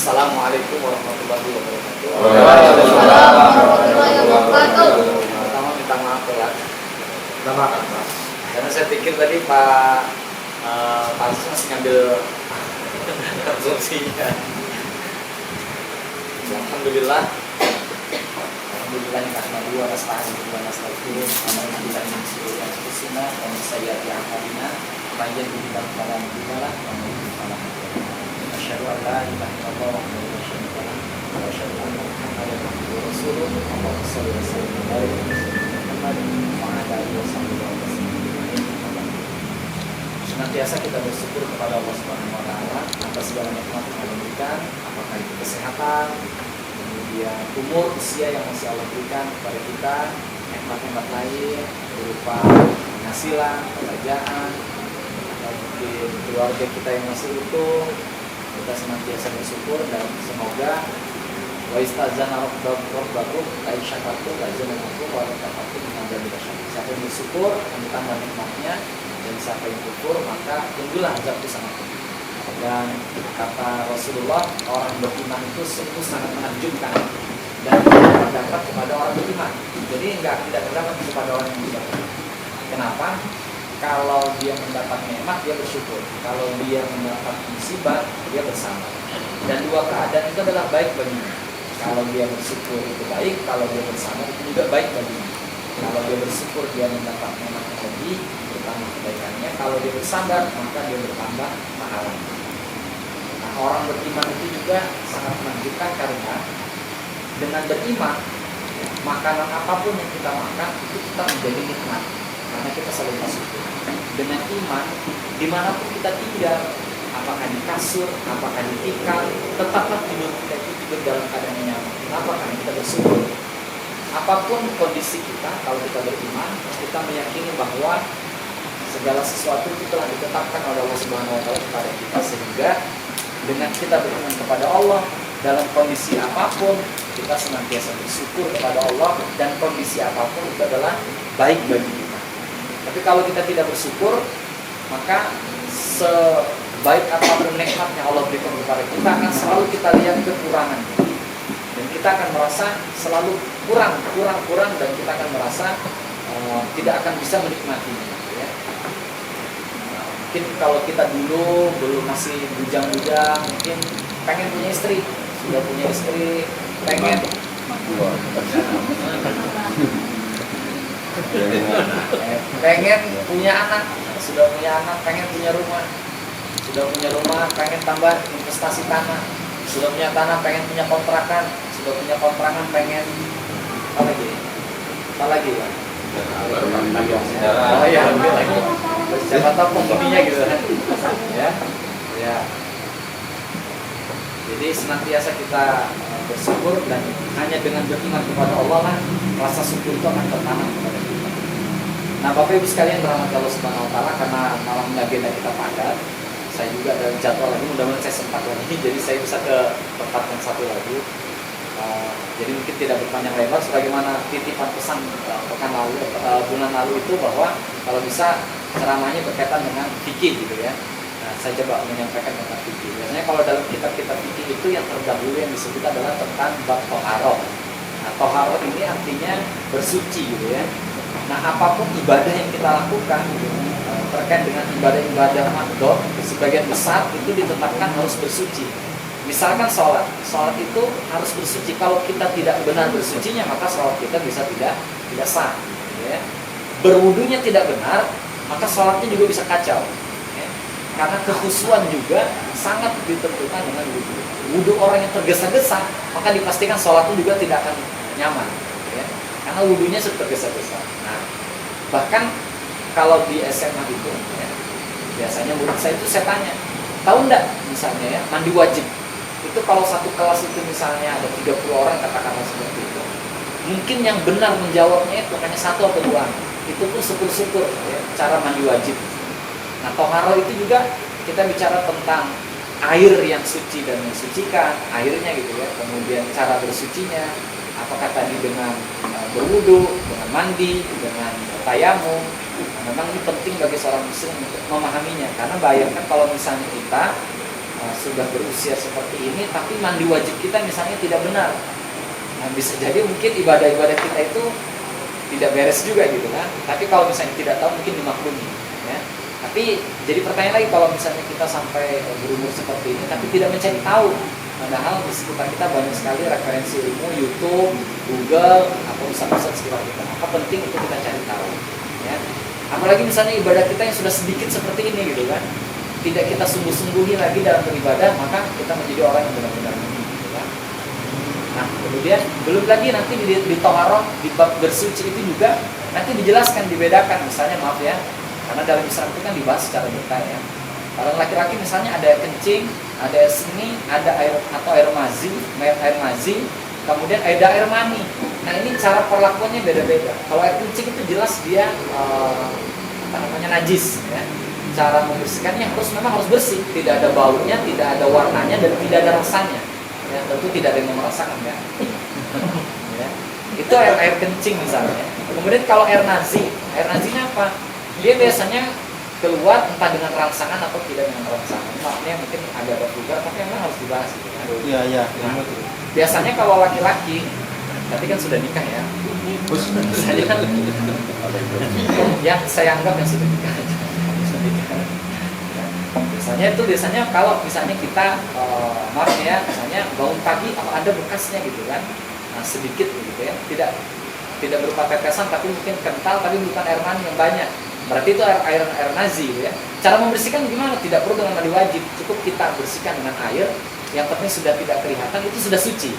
Assalamualaikum warahmatullahi wabarakatuh. Waalaikumsalam warahmatullahi wabarakatuh. Pertama minta maaf ya. Minta maaf, Mas. Karena saya pikir tadi Pak Aziz masih ngambil konsumsinya. Alhamdulillah. Alhamdulillah yang asma'i wa nasta'inu wa nastaghfiruh wa na'udzu billahi min shururi anfusina wa min sayyiati a'malina. May yahdihillahu fala mudilla lahu wa may yudlil fala hadiya lahu. Asyhadu an la ilaha illallah wahdahu la syarika lahu wa asyhadu anna Muhammadan abduhu wa rasuluh. Allahumma shalli wa sallim wa barik ala Muhammad wa ala alihi wa sahbihi wa sallam. Senantiasa kita bersyukur kepada Allah Subhanahu wa taala atas segala nikmat yang Allah berikan, apakah itu kesehatan, kemudian umur, usia yang masih Allah berikan kepada kita, nikmat-nikmat lain berupa penghasilan, pekerjaan, atau mungkin keluarga kita yang masih utuh. Kita senantiasa bersyukur dan semoga wa istazana rabbakum la syakartum la zanakum wa la kafartum min adzabil syadid. Siapa yang bersyukur akan ditambah nikmatnya, dan siapa yang kufur maka tunggulah azab itu sangat pedih. Dan kata Rasulullah, orang beriman itu sungguh sangat menakjubkan dan tidak terdapat kepada orang beriman. Jadi tidak terdapat kepada orang yang beriman. Kenapa? Kalau dia mendapat nikmat dia bersyukur, kalau dia mendapat musibah dia bersabar. Dan dua keadaan itu adalah baik baginya. Kalau dia bersyukur itu baik, kalau dia bersabar itu juga baik baginya. Kalau dia bersyukur dia mendapat nikmat yang lebih, bertambah kebaikannya. Kalau dia bersabar maka dia bertambah pahalanya. Nah, orang beriman itu juga sangat menunjukkan karena dengan beriman, makanan apapun yang kita makan itu tetap menjadi nikmat karena kita selalu bersyukur. Dengan iman, dimanapun kita tinggal, apakah di kasur, apakah di tikar, tetaplah tidur kita itu tidur dalam keadaan yang nyaman. Kenapa? Karena kita bersyukur. Apapun kondisi kita, kalau kita beriman, kita meyakini bahwa segala sesuatu itu telah ditetapkan oleh Allah Subhanahu wa taala kepada kita, sehingga dengan kita beriman kepada Allah dalam kondisi apapun kita senantiasa bersyukur kepada Allah, dan kondisi apapun itu adalah baik bagi kita. Tapi kalau kita tidak bersyukur, maka sebaik apapun nikmat yang Allah berikan kepada kita akan selalu kita lihat kekurangannya, dan kita akan merasa selalu kurang, dan kita akan merasa tidak akan bisa menikmatinya. Ya. Mungkin kalau kita dulu belum masih bujang-bujang, mungkin pengen punya istri, sudah punya istri, pengen punya anak, sudah punya anak, pengen punya rumah, sudah punya rumah, pengen tambah investasi tanah, sudah punya tanah, pengen punya kontrakan, sudah punya kontrakan, pengen apa lagi ya? Oh iya, lagi. Siapa tahu penghuninya gitu kan? Ya. Jadi senantiasa kita bersyukur, dan hanya dengan beriman kepada Allah lah rasa syukur itu akan tertanam kepada kita. Nah, Bapak Ibu sekalian dirahmati Allah Subhanahu wa taala, karena malam agenda kita padat, saya juga ada jadwal lagi, mudah-mudahan saya sempat lagi, jadi saya bisa ke tempat yang satu lagi. Jadi mungkin tidak berpanjang lebar, sebagaimana titipan pesan pekan lalu, bulan lalu itu, bahwa kalau bisa ceramahnya berkaitan dengan fikih gitu ya. Nah, saya coba menyampaikan tentang fikih. Biasanya kalau dalam kitab-kitab fikih itu yang terdahulu yang disebut adalah tentang bab toharoh. Nah, toharoh ini artinya bersuci gitu ya. Nah, apapun ibadah yang kita lakukan gitu, terkait dengan ibadah-ibadah makhluk, sebagian besar itu ditetapkan harus bersuci. Misalkan sholat itu harus bersuci. Kalau kita tidak benar bersucinya, maka sholat kita bisa tidak sah. Ya. Berwudunya tidak benar, maka sholatnya juga bisa kacau. Ya. Karena kekhusyuan juga sangat ditentukan dengan wudu. Wudu orang yang tergesa-gesa, maka dipastikan sholatnya juga tidak akan nyaman. Ya. Karena wudunya tergesa-gesa. Nah, bahkan kalau di SMA itu, ya, biasanya murid saya itu saya tanya, tahu enggak misalnya ya, mandi wajib. Itu kalau satu kelas itu misalnya ada 30 orang katakanlah seperti itu, mungkin yang benar menjawabnya itu hanya satu atau dua. Itu pun syukur-syukur ya, cara mandi wajib. Nah, toharoh itu juga kita bicara tentang air yang suci dan mensucikan, airnya gitu ya. Kemudian cara bersucinya, apakah tadi dengan berwudu, dengan mandi, dengan tayamum. Memang ini penting bagi seorang muslim untuk memahaminya, karena bayangkan kalau misalnya kita sudah berusia seperti ini, tapi mandi wajib kita misalnya tidak benar. Nah, bisa jadi mungkin ibadah-ibadah kita itu tidak beres juga gitu kan. Tapi kalau misalnya tidak tahu mungkin dimaklumi. Ya. Tapi jadi pertanyaan lagi, kalau misalnya kita sampai berumur seperti ini tapi tidak mencari tahu, padahal di sekitar kita banyak sekali referensi ilmu, YouTube, Google, atau ustaz-ustaz sekitar kita. Maka penting untuk kita cari tahu. Ya. Apalagi misalnya ibadah kita yang sudah sedikit seperti ini gitu kan, tidak kita sungguh-sungguhi lagi dalam beribadah, maka kita menjadi orang yang benar-benar mu'min gitu kan. Nah, kemudian belum lagi nanti di Thaharah, di bab bersuci itu juga nanti dijelaskan, dibedakan. Misalnya maaf ya, karena dalam Islam itu kan dibahas secara detail ya. Kalau laki-laki misalnya ada air kencing, ada air seni, ada air atau air mazi, kemudian ada air mani. Nah, ini cara perlakuannya beda-beda. Kalau air kencing itu jelas dia najis ya. Cara membersihkannya memang harus bersih, tidak ada baunya, tidak ada warnanya, dan tidak ada rasanya. Ya, tentu tidak ada yang merasakan ya. Ya. Itu air kencing misalnya. Kemudian kalau air nazinya apa? Dia biasanya keluar entah dengan rangsangan atau tidak dengan rangsangan. Maksudnya mungkin agak vulgar, tapi memang harus dibahas gitu kan. Iya. Nah, biasanya kalau laki-laki, tapi kan sudah nikah ya. Biasanya kan yang saya anggap yang sudah nikah aja. Biasanya kalau misalnya kita maaf ya, misalnya bangun pagi ada bekasnya gitu kan, nah, sedikit gitu ya, tidak berupa tetesan tapi mungkin kental, tapi bukan air mani yang banyak, berarti itu air nazi gitu ya. Cara membersihkan gimana? Tidak perlu dengan mandi wajib, cukup kita bersihkan dengan air yang penting sudah tidak kelihatan, itu sudah suci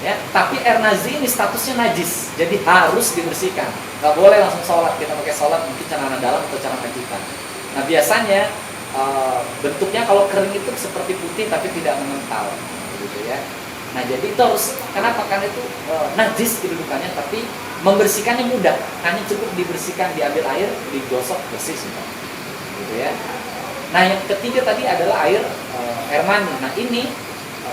ya. Tapi air nazi ini statusnya najis, jadi harus dibersihkan, nggak boleh langsung sholat. Kita pakai sholat mungkin celana dalam atau celana kita. Nah, biasanya bentuknya kalau kering itu seperti putih tapi tidak mengental gitu ya. Nah, jadi itu harus, kenapa? Karena itu najis kedudukannya, tapi membersihkannya mudah, hanya cukup dibersihkan, diambil air, digosok, bersih sudah gitu ya. Nah, yang ketiga tadi adalah air mani. Nah, ini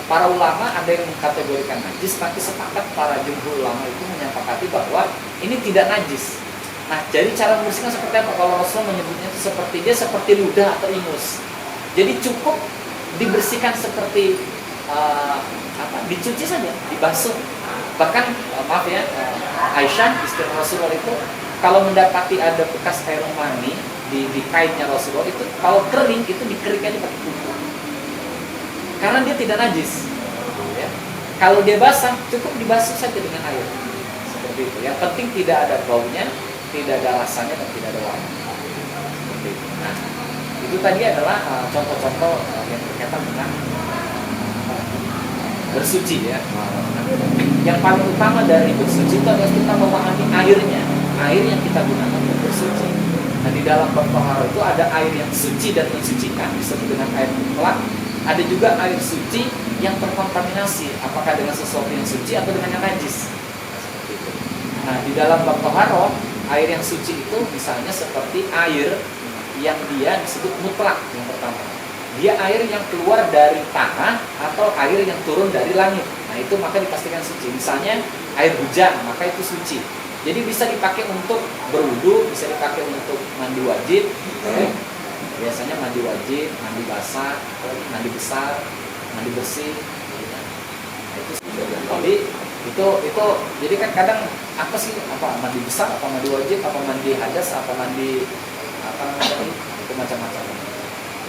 para ulama ada yang mengkategorikan najis, tapi sepakat para jumhur ulama itu menyepakati bahwa ini tidak najis. Nah, jadi cara membersihkan seperti apa? Kalau Rasul menyebutnya itu seperti ludah atau ingus. Jadi cukup dibersihkan seperti dicuci saja, dibasuh. Bahkan maaf ya, Aisyah istri Rasulullah itu kalau mendapati ada bekas air mani di kainnya Rasulullah itu, kalau kering itu dikeringkan pakai kuku. Karena dia tidak najis. Ya. Kalau dia basah, cukup dibasuh saja dengan air. Seperti itu. Yang penting tidak ada baunya, tidak ada rasanya, dan tidak ada warna. Seperti itu. Nah, itu tadi adalah contoh-contoh yang berkaitan dengan bersuci ya. Yang paling utama dari bersuci itu adalah kita memahami airnya, air yang kita gunakan untuk bersuci. Nah, di dalam bab Thaharah itu ada air yang suci dan mensucikan, disebut dengan air mutlak. Ada juga air suci yang terkontaminasi, apakah dengan sesuatu yang suci atau dengan yang najis. Nah, di dalam bab Thaharah, air yang suci itu misalnya seperti air yang dia disebut mutlak. Yang pertama, dia air yang keluar dari tanah atau air yang turun dari langit. Nah, itu maka dipastikan suci. Misalnya air hujan, maka itu suci. Jadi bisa dipakai untuk berwudu, bisa dipakai untuk mandi wajib. Biasanya mandi wajib, mandi basah, mandi besar, mandi bersih. Jadi itu jadi kan kadang apa sih, apa mandi besar, apa mandi wajib, apa mandi hadas, apa mandi apa namanya, itu macam-macam.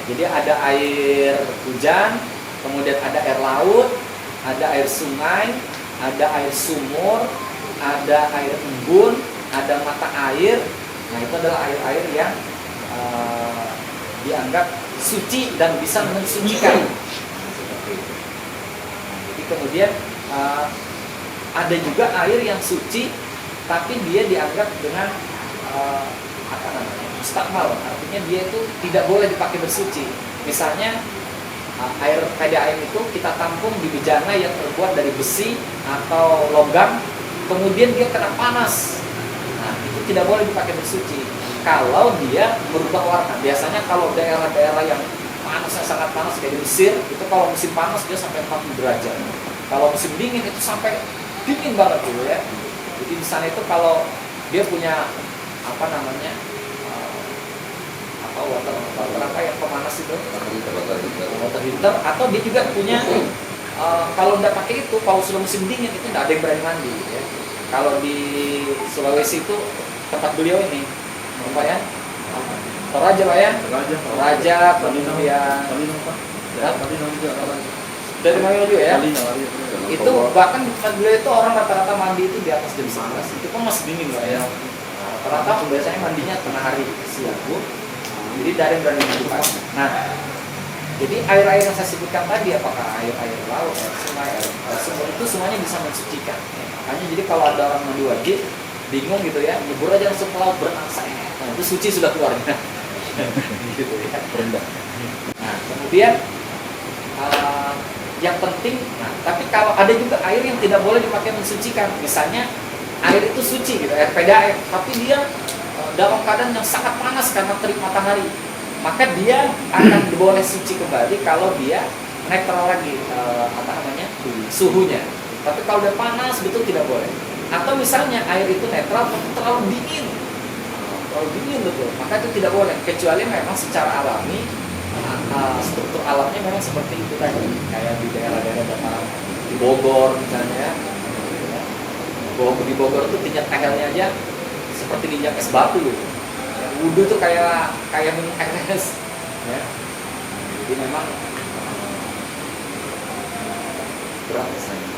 Jadi ada air hujan, kemudian ada air laut, ada air sungai, ada air sumur, ada air embun, ada mata air. Nah, itu adalah air-air yang dianggap suci dan bisa mensucikan. Jadi kemudian ada juga air yang suci, tapi dia dianggap dengan mustakmal, artinya dia itu tidak boleh dipakai bersuci. Misalnya air PDAM itu kita tampung di bejana yang terbuat dari besi atau logam, kemudian dia kena panas. Nah, itu tidak boleh dipakai bersuci kalau dia berubah warna. Biasanya kalau daerah-daerah yang panasnya sangat panas kayak di Mesir, itu kalau musim panas dia sampai 40 derajat. Kalau musim dingin itu sampai dingin banget gitu ya. Jadi di sana itu kalau dia punya apa namanya water apa yang pemanas itu, water water heater, atau dia juga punya kalau nggak pakai itu, kalau sudah musim dingin itu nggak ada yang berani mandi ya. Kalau di Sulawesi itu tempat beliau ini apa ya, Toraja Pak ya, Toraja, kemudian dari Mayo juga ya. Itu bahkan tempat beliau itu orang rata-rata mandi itu di atas jam 11, itu kan masih dingin Pak ya. Rata-rata biasanya mandinya tengah hari siang Bu. Jadi dari berani mandi pagi. Nah, jadi air-air yang saya sebutkan tadi, apakah air-air laut, air sungai, air sumur, itu semuanya bisa mensucikan. Ya. Makanya jadi kalau ada orang mandi wajib, bingung gitu ya, nyebur aja langsung ke laut berenang saya. Nah, itu suci sudah keluar. Gitu ya. Rendah. Nah, kemudian yang penting, nah, tapi kalau ada juga air yang tidak boleh dipakai mensucikan, misalnya air itu suci gitu, air PDAM, tapi dia dalam keadaan yang sangat panas karena terik matahari, maka dia akan boleh suci kembali kalau dia netral lagi suhunya. Tapi kalau udah panas betul tidak boleh. Atau misalnya air itu netral tapi terlalu dingin, betul, maka itu tidak boleh, kecuali memang secara alami struktur alamnya memang seperti itu tadi, kayak di daerah-daerah dataran di Bogor misalnya. Di Bogor itu tingkat airnya aja seperti diinjak es batu gitu. Wudhu tuh kayak minum air es. Ya. Jadi memang berat rasanya.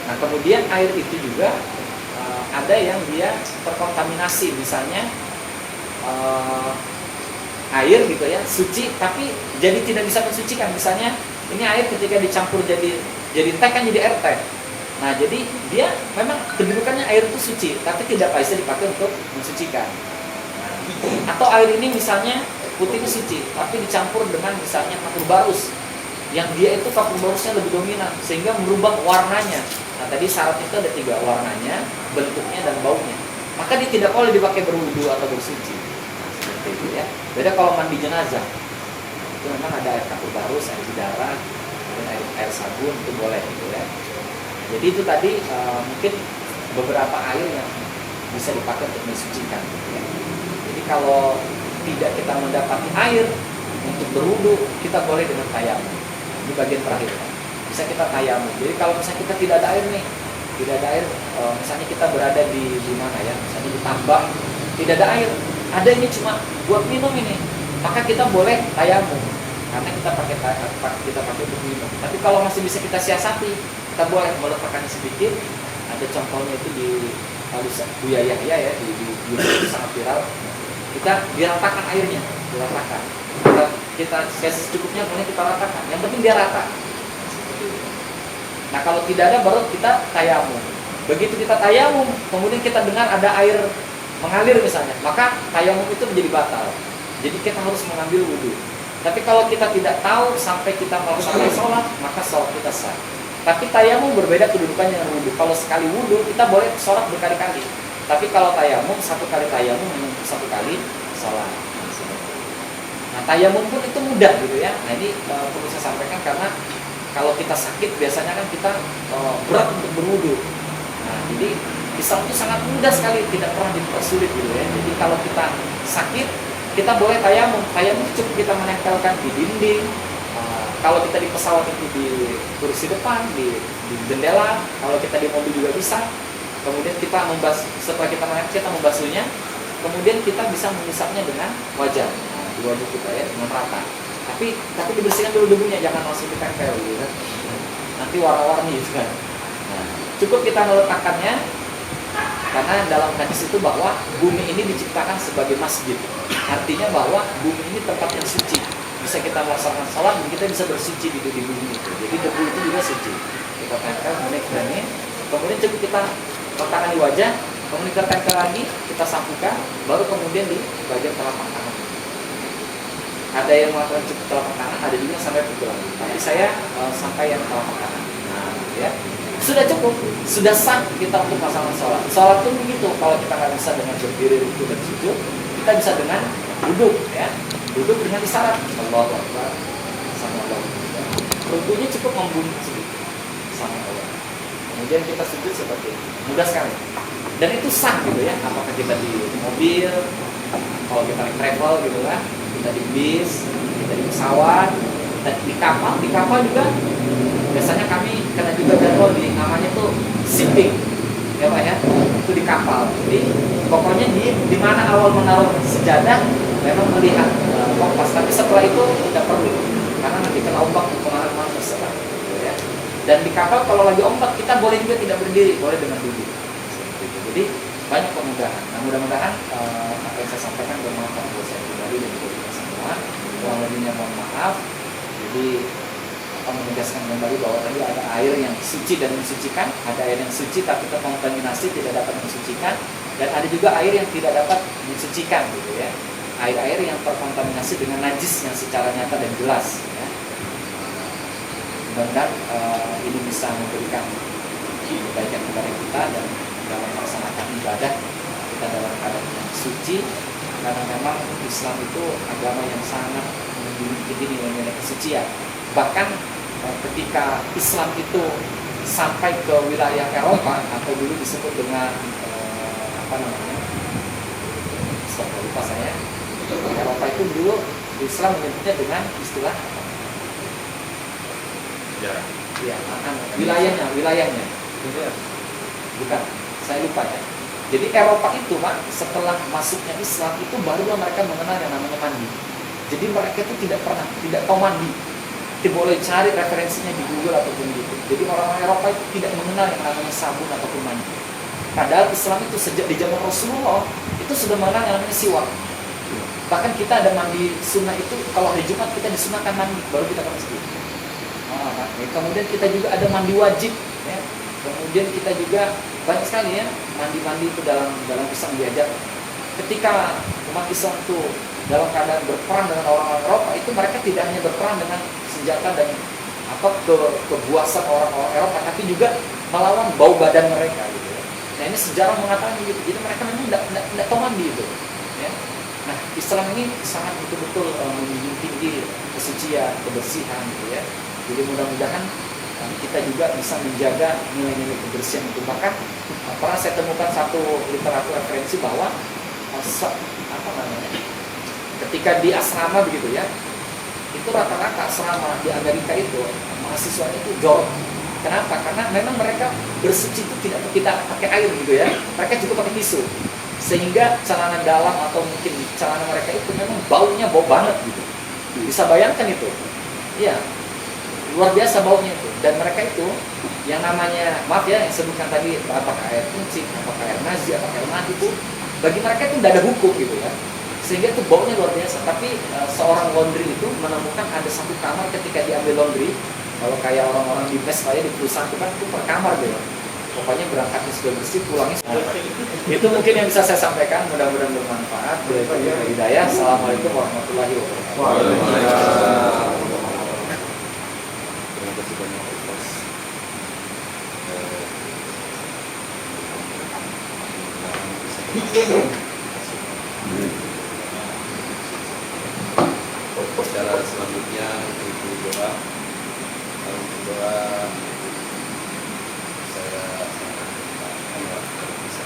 Nah kemudian air itu juga ada yang dia terkontaminasi, misalnya air gitu ya, suci tapi jadi tidak bisa mensucikan. Misalnya ini air ketika dicampur jadi teh kan jadi air teh. Nah, jadi dia memang kedudukannya air itu suci, tapi tidak bisa dipakai untuk mensucikan. Atau air ini misalnya putih itu suci, tapi dicampur dengan misalnya kapur barus, yang dia itu kapur barusnya lebih dominan, sehingga merubah warnanya. Nah, tadi syarat itu ada 3, warnanya, bentuknya, dan baunya. Maka dia tidak boleh dipakai berwudu atau bersuci. Nah, seperti itu ya. Beda kalau mandi jenazah, itu memang ada air kapur barus, air darah, dan air sabun, itu boleh gitu ya. Jadi itu tadi mungkin beberapa air yang bisa dipakai untuk mensucikan. Ya. Jadi kalau tidak kita mendapati air untuk berwudu, kita boleh dengan tayamum. Ini bagian terakhir. Bisa kita tayamum. Jadi kalau misalnya kita tidak ada air nih, tidak ada air, misalnya kita berada di mana ya, misalnya di tambang, tidak ada air, ada ini cuma buat minum ini, maka kita boleh tayamum. Karena kita pakai untuk minum. Tapi kalau masih bisa kita siasati, kita boleh meletakkannya sedikit. Ada contohnya itu di Buya Yahya ya, di YouTube sangat viral. Kita diratakan airnya, diratakan. Kita secukupnya kemudian kita ratakan. Yang penting dia rata. Nah kalau tidak ada baru kita tayamum. Begitu kita tayamum, kemudian kita dengar ada air mengalir misalnya, maka tayamum itu menjadi batal. Jadi kita harus mengambil wudhu. Tapi kalau kita tidak tahu sampai kita melaksanakan sholat, maka sholat kita sah. Tapi tayamum berbeda kedudukannya dengan wudhu. Kalau sekali wudhu, kita boleh sholat berkali-kali. Tapi kalau tayamum, 1 kali tayamum hanya 1 kali sholat. Nah tayamum pun itu mudah gitu ya. Nah ini perlu saya sampaikan karena kalau kita sakit biasanya kan kita berat untuk berwudhu. Nah jadi Islam itu sangat mudah sekali, tidak pernah dipersulit gitu ya. Jadi kalau kita sakit, kita boleh tayamum. Tayamum cukup kita menempelkan di dinding. Kalau kita di pesawat itu di kursi depan, di jendela. Kalau kita di mobil juga bisa. Kemudian kita setelah kita membasuhnya, kemudian kita bisa menghisapnya dengan wajah. Nah, di wajah kita ya dengan rata. Tapi dibersihkan dulu debunya, jangan langsung ditempel gitu kan. Nanti warna-warni gitu kan. Nah, cukup kita meletakkannya. Karena dalam hadis itu bahwa bumi ini diciptakan sebagai masjid. Artinya bahwa bumi ini tempat yang suci. Bisa kita melaksanakan sholat dan kita bisa bersuci di bumi itu. Jadi debu itu juga suci. Kita tempel, kemudian cukup kita letakkan di wajah, kemudian kita tempel lagi, kita sapukan, baru kemudian di bagian telapak tangan. Ada yang melakukan cukup telapak tangan, ada juga sampai pukul lagi. Tapi saya sampai yang telapak tangan. Nah, ya. Sudah cukup, sudah sah kita untuk melaksanakan sholat. Sholat pun begitu, kalau kita nggak bisa dengan berdiri, rukuk dan sujud, kita bisa dengan duduk, ya. Duduk dengan isyarat, Allahu Akbar, sama Allah. Rukuknya cukup membungkuk sedikit, sama Allah. Kemudian kita sujud seperti ini, mudah sekali. Dan itu sah gitu ya, apakah kita di mobil, kalau kita naik travel gitu kan, kita di bis, kita di pesawat, Dan di kapal juga biasanya kami kena juga jadwal di namanya tuh shipping, ya Pak ya, itu di kapal. Jadi pokoknya di mana awal menaruh sejadah memang melihat kompas, tapi setelah itu tidak perlu karena nanti kena ombak kemana-mana terserah, gitu ya. Dan di kapal kalau lagi ombak kita boleh juga tidak berdiri, boleh dengan duduk. Jadi banyak kemudahan. Nah mudah-mudahan apa yang saya sampaikan bermanfaat buat saya pribadi dan buat kita semua. Kurang lebihnya mohon maaf. Jadi menegaskan kembali bahwa tadi ada air yang suci dan mensucikan, ada air yang suci tapi terkontaminasi tidak dapat mensucikan, dan ada juga air yang tidak dapat mensucikan, gitu ya. Air-air yang terkontaminasi dengan najis yang secara nyata dan jelas, ya. Mudah-mudahan ini bisa memberikan kebaikan kepada kita dan dalam melaksanakan ibadah kita dalam keadaan yang suci, karena memang Islam itu agama yang sangat memiliki nilai-nilai kesucian. Bahkan ketika Islam itu sampai ke wilayah Eropa atau dulu disebut dengan apa namanya, lupa saya, Eropa itu dulu Islam menyebutnya dengan istilah ya, wilayahnya bukan, saya lupa ya. Jadi Eropa itu Pak, setelah masuknya Islam itu barulah mereka mengenal yang namanya mandi. Jadi mereka itu tidak tahu mandi. Kita boleh cari referensinya di Google ataupun gitu. Jadi orang-orang Eropa itu tidak mengenal yang namanya sabun ataupun mandi. Padahal Islam itu sejak di zaman Rasulullah itu sudah mengenal yang namanya siwak. Bahkan kita ada mandi sunnah itu, kalau hari Jumat kita disunahkan mandi baru kita ke masjid. Kemudian kita juga ada mandi wajib, ya. Kemudian kita juga banyak sekali ya mandi itu dalam Islam diajar. Ketika umat Islam itu dalam keadaan berperang dengan orang-orang Eropa itu, mereka tidak hanya berperang dengan senjata dan kebuasan orang-orang Eropa, tapi juga melawan bau badan mereka, gitu ya. Nah ini sejarah mengatakan gitu. Jadi mereka memang tidak tahu mandi itu, ya. Nah Islam ini sangat betul-betul menjunjung tinggi kesucian, kebersihan, gitu ya. Jadi mudah-mudahan kita juga bisa menjaga nilai-nilai kebersihan itu. Bahkan pernah saya temukan satu literatur referensi bahwa ketika di asrama begitu ya, itu rata-rata asrama di Amerika itu mahasiswanya itu jorok. Kenapa? Karena memang mereka bersuci itu tidak kita pakai air gitu ya, mereka juga pakai tisu, sehingga celana dalam atau mungkin celana mereka itu memang baunya bau banget gitu. Bisa bayangkan itu, iya, luar biasa baunya itu. Dan mereka itu yang namanya, maaf ya, yang sebutkan tadi apakah air kencing, apakah air nazi, apakah air mati itu bagi mereka itu tidak ada hukum gitu ya, sehingga itu baunya luar biasa. Tapi seorang laundry itu menemukan ada satu kamar ketika diambil laundry, kalau kayak orang-orang di mes kayak di perusahaan itu kan itu per kamar gitu, pokoknya berangkatnya sudah bersih, pulangnya sudah itu mungkin yang bisa saya sampaikan, mudah-mudahan bermanfaat. Hidayah. Assalamualaikum warahmatullahi wabarakatuh. Secara selanjutnya untuk doa, saya bisa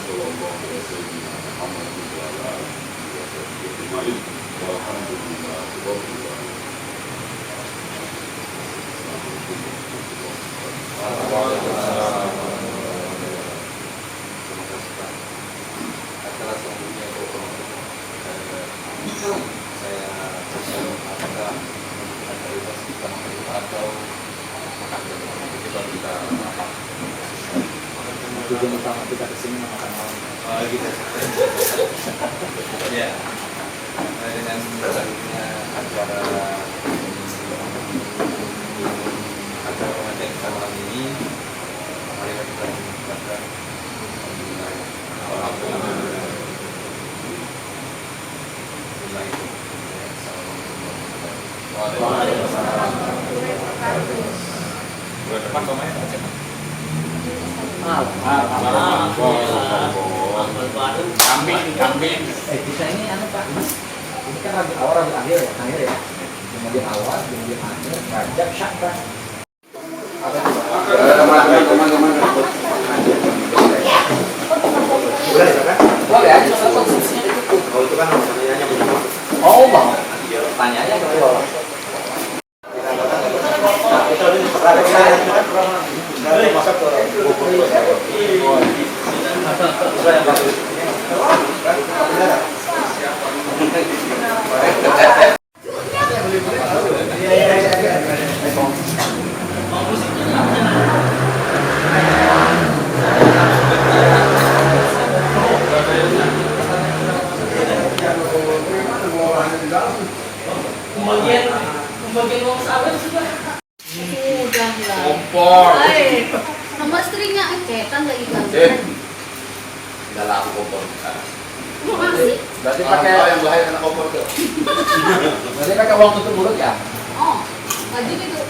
Acara selanjutnya itu saya apakah mentalitas kita atau makan kita Tujuan utama kita kesini makan malam. oh gitu ya. Dengan berlakunya acara pengantin kita malam ini, mari kita mengucapkan Bulan depan pemain aja. Kambing. Kita ini anu Pak, ini kan rabi awal, rabi akhir ya, kemudian awal, kemudian akhir, Rajab, Syakban. Boleh aja, soal konsumsinya ditutup. Kalau itu kan pertanyaannya begini. Oh bang, tanyanya ke bawah. Pembagian uang sawit sudah. Kompor. Hai, nama istrinya cetan lagi kan. tidak laku kompor. Makasih. Berarti Orang pakai, tua yang bahaya kena kompor tuh. berarti pakai uang tutup mulut ya? Oh, wajib itu.